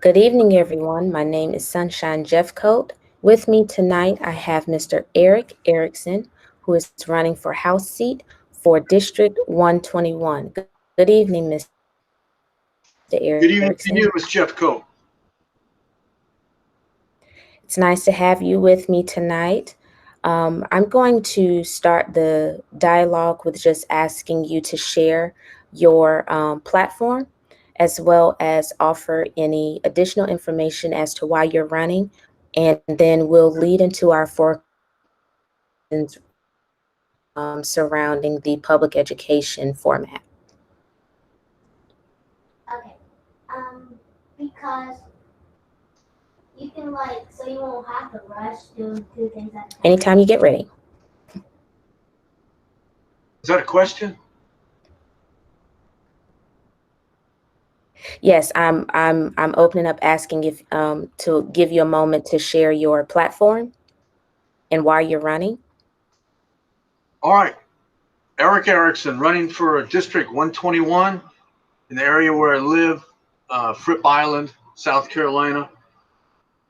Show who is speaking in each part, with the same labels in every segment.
Speaker 1: Good evening, everyone. My name is Sunshine Jeffcoat. With me tonight, I have Mr. Eric Erickson, who is running for House seat for District 121. Good evening, Mr. Erickson.
Speaker 2: Good evening to you, Ms. Jeff Coe.
Speaker 1: It's nice to have you with me tonight. I'm going to start the dialogue with just asking you to share your platform as well as offer any additional information as to why you're running. And then we'll lead into our four questions surrounding the public education format.
Speaker 3: Okay. Because you can so you won't have to rush doing two things at a time.
Speaker 1: Anytime you get ready.
Speaker 2: Is that a question?
Speaker 1: Yes, I'm opening up asking if to give you a moment to share your platform and why you're running.
Speaker 2: All right. Eric Erickson, running for District 121 in the area where I live, Fripp Island, South Carolina.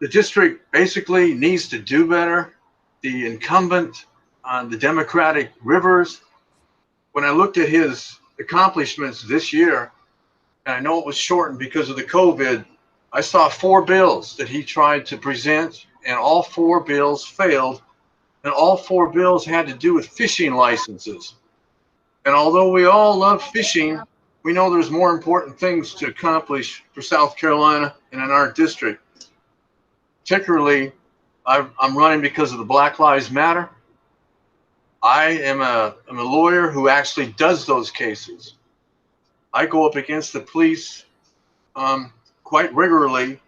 Speaker 2: The district basically needs to do better. The incumbent on the Democratic Rivers, when I looked at his accomplishments this year, and I know it was shortened because of the COVID, I saw 4 bills that he tried to present, and all 4 bills failed, and all 4 bills had to do with fishing licenses. And although we all love fishing, we know there's more important things to accomplish for South Carolina and in our district. Particularly, I'm running because of the Black Lives Matter. I am a lawyer who actually does those cases. I go up against the police quite regularly,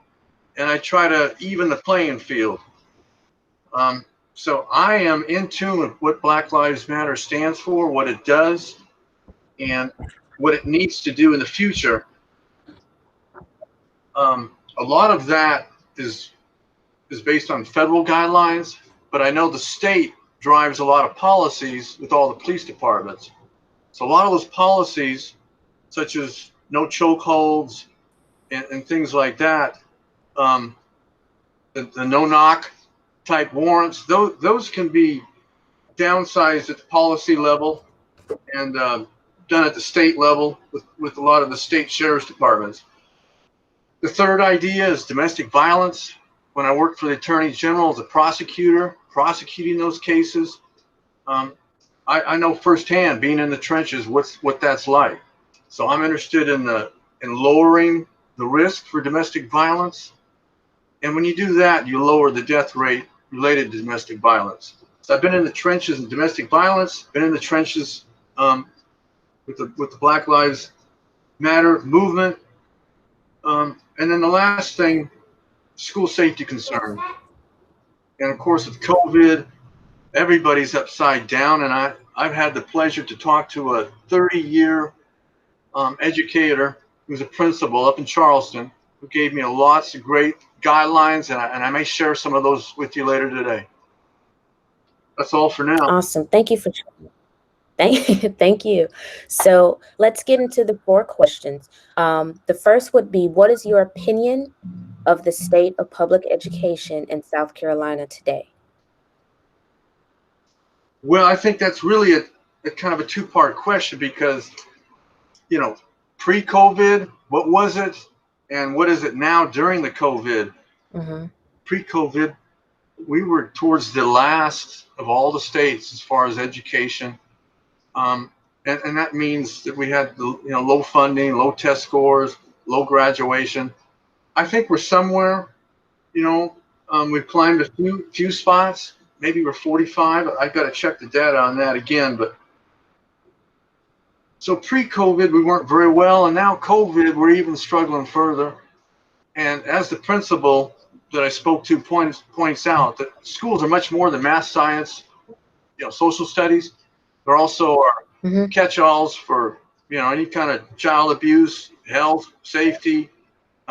Speaker 2: and I try to even the playing field. So I am in tune with what Black Lives Matter stands for, what it does, and what it needs to do in the future. A lot of that is based on federal guidelines, but I know the state drives a lot of policies with all the police departments. So a lot of those policies, such as no chokeholds and things like that, the no-knock type warrants, those can be downsized at the policy level and done at the state level with a lot of the state sheriff's departments. The third idea is domestic violence. When I worked for the Attorney General as a prosecutor, prosecuting those cases, I know firsthand, being in the trenches, what that's like. So I'm interested in lowering the risk for domestic violence. And when you do that, you lower the death rate related to domestic violence. So I've been in the trenches in domestic violence, been in the trenches with the Black Lives Matter movement. And then the last thing, school safety concerns. And of course, with COVID, everybody's upside down. And I've had the pleasure to talk to a 30-year educator who's a principal up in Charleston, who gave me lots of great guidelines, and I may share some of those with you later today. That's all for now.
Speaker 1: Awesome. Thank you for thank you. So let's get into the 4 questions. The first would be, what is your opinion of the state of public education in South Carolina today?
Speaker 2: Well, I think that's really a kind of a 2-part question because, pre-COVID, what was it? And what is it now during the COVID?
Speaker 1: Mm-hmm.
Speaker 2: Pre-COVID, we were towards the last of all the states as far as education. And that means that we had low funding, low test scores, low graduation. I think we're somewhere, we've climbed a few spots. Maybe we're 45. I've got to check the data on that again. But so pre-COVID, we weren't very well. And now COVID, we're even struggling further. And as the principal that I spoke to points out, that schools are much more than math, science, social studies. They're also our catch-alls for, any kind of child abuse, health, safety,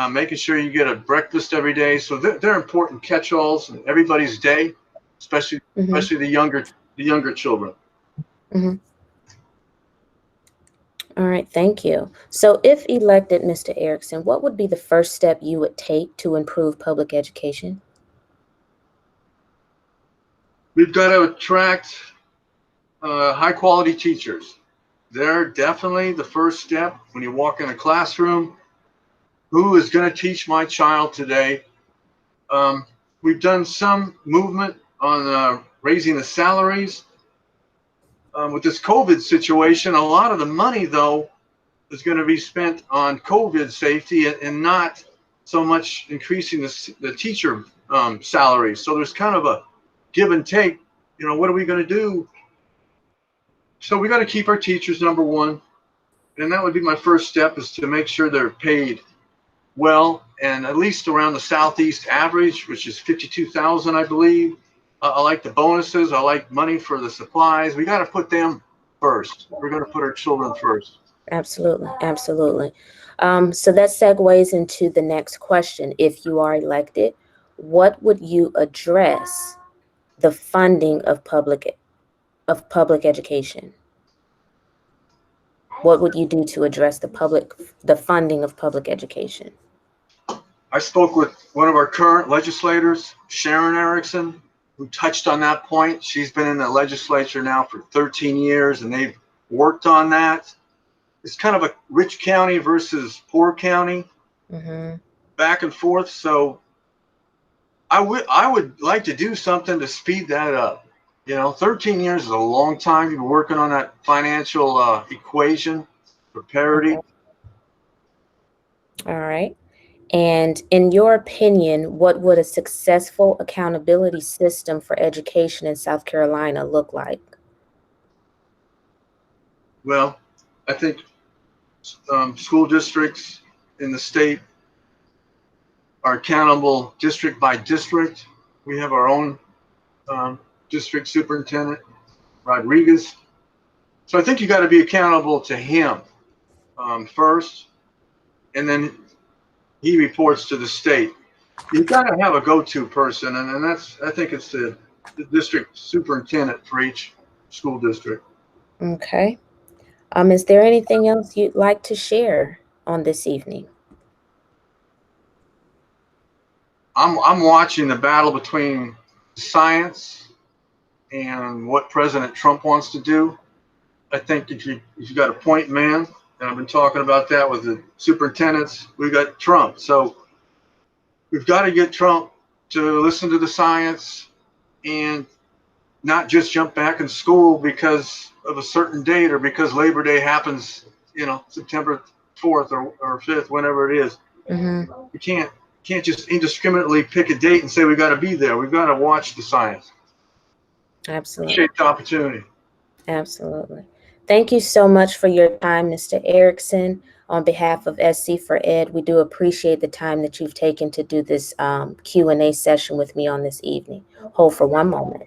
Speaker 2: making sure you get a breakfast every day. So they're important catch-alls in everybody's day, especially the younger children.
Speaker 1: Mm-hmm. All right, thank you. So, if elected, Mr. Erickson, what would be the first step you would take to improve public education?
Speaker 2: We've got to attract high quality teachers. They're definitely the first step when you walk in a classroom. Who is going to teach my child today? Um, we've done some movement on raising the salaries. With this COVID situation, a lot of the money, though, is going to be spent on COVID safety and not so much increasing the teacher salaries. So there's kind of a give and take. What are we going to do? So we got to keep our teachers number one, and that would be my first step, is to make sure they're paid well, and at least around the southeast average, which is 52,000, I believe. I like the bonuses. I like money for the supplies. We got to put them first. We're going to put our children first.
Speaker 1: Absolutely, absolutely. So that segues into the next question. If you are elected, what would you address the funding of public education? What would you do to address the funding of public education?
Speaker 2: I spoke with one of our current legislators, Sharon Erickson, who touched on that point. She's been in the legislature now for 13 years, and they've worked on that. It's kind of a rich county versus poor county,
Speaker 1: Mm-hmm.
Speaker 2: back and forth. So I would like to do something to speed that up. 13 years is a long time. You've been working on that financial equation for parity.
Speaker 1: Okay. All right. And in your opinion, what would a successful accountability system for education in South Carolina look like?
Speaker 2: Well, I think school districts in the state are accountable district by district. We have our own district superintendent, Rodriguez. So I think you got to be accountable to him first, and then he reports to the state. You've got to have a go-to person, and I think it's the district superintendent for each school district.
Speaker 1: Okay. Is there anything else you'd like to share on this evening?
Speaker 2: I'm watching the battle between science and what President Trump wants to do. I think if you got a point man, and I've been talking about that with the superintendents, we got Trump. So we've got to get Trump to listen to the science and not just jump back in school because of a certain date or because Labor Day happens, September 4th or 5th, whenever it is.
Speaker 1: Mm-hmm.
Speaker 2: We can't just indiscriminately pick a date and say we got to be there. We've got to watch the science.
Speaker 1: Absolutely.
Speaker 2: Shape the opportunity.
Speaker 1: Absolutely. Thank you so much for your time, Mr. Erickson. On behalf of SC for Ed, we do appreciate the time that you've taken to do this Q&A session with me on this evening. Hold for one moment.